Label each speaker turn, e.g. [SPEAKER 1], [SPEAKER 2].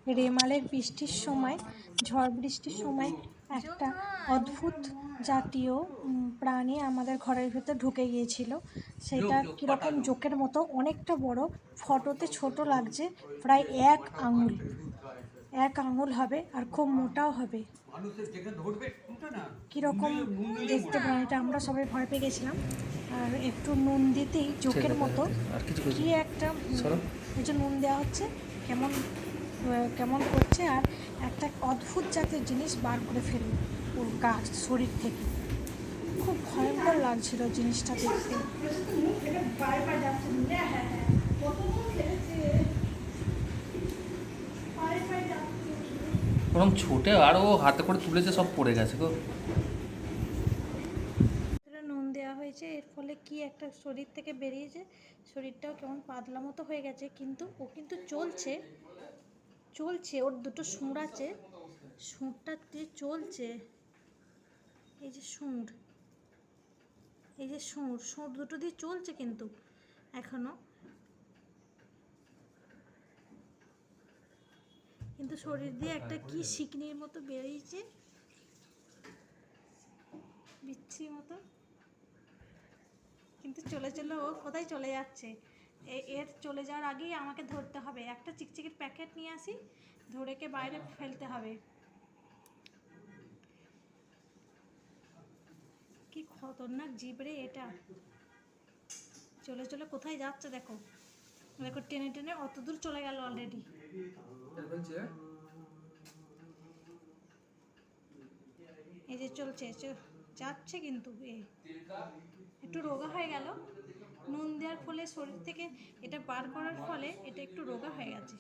[SPEAKER 1] রেমালের বৃষ্টির সময়, ঝড় বৃষ্টির সময় একটা অদ্ভুত জাতীয় প্রাণী আমাদের ঘরের ভেতর ঢুকে গিয়েছিল। সেটা কীরকম জোকের মতো, অনেকটা বড়, ফটোতে ছোট লাগছে, প্রায় 1 আঙুল হবে আর খুব মোটাও হবে। কীরকম দেখতে প্রাণীটা, আমরা সবাই ভয় পেয়ে গেছিলাম। আর একটু নুন দিতেই জোকের মতো কি একটা, এই যে নুন দেওয়া হচ্ছে, কেমন কেমন করছে, আর একটা অদ্ভুত জাতের জিনিস বার করে ফেললো ওর গাছ শরীর থেকে। খুব ভয়ঙ্কর লাগছিল জিনিসটা দেখতে।
[SPEAKER 2] ওরকম ছোটে আরও হাতে করে তুলেছে, সব পড়ে গেছে গো।
[SPEAKER 1] নুন দেওয়া হয়েছে, এর ফলে কি একটা শরীর থেকে বেরিয়েছে, শরীরটাও কেমন পাতলা মতো হয়ে গেছে, কিন্তু ও কিন্তু চলছে, ওর দুটো সুঁড় আছে, সুঁড়টা দিয়ে চলছে। এই যে সুঁড়, এই যে সুঁড় দুটো দিয়ে চলছে কিন্তু এখনো, কিন্তু শরীর দিয়ে একটা কি শিকনির মতো বেরিয়েছে, বিচ্ছির মতো। কিন্তু চলে ও কোথায় চলে যাচ্ছে, এর চলে যাওয়ার আগেই আমাকে ধরতে হবে। একটা চিকচিকির প্যাকেট নিয়ে আসি, ধরেকে বাইরে ফেলতে হবে। কি খতরনাক জীব রে এটা, চলে কোথায় যাচ্ছে দেখো, টেনে টেনে অত দূর চলে গেল অলরেডি। এই যে চলছে, যাচ্ছে, কিন্তু একটু রোগা হয়ে গেল নুন দেওয়ার ফলে, শরীর থেকে এটা বার করার ফলে এটা একটু রোগা হয়ে গেছে।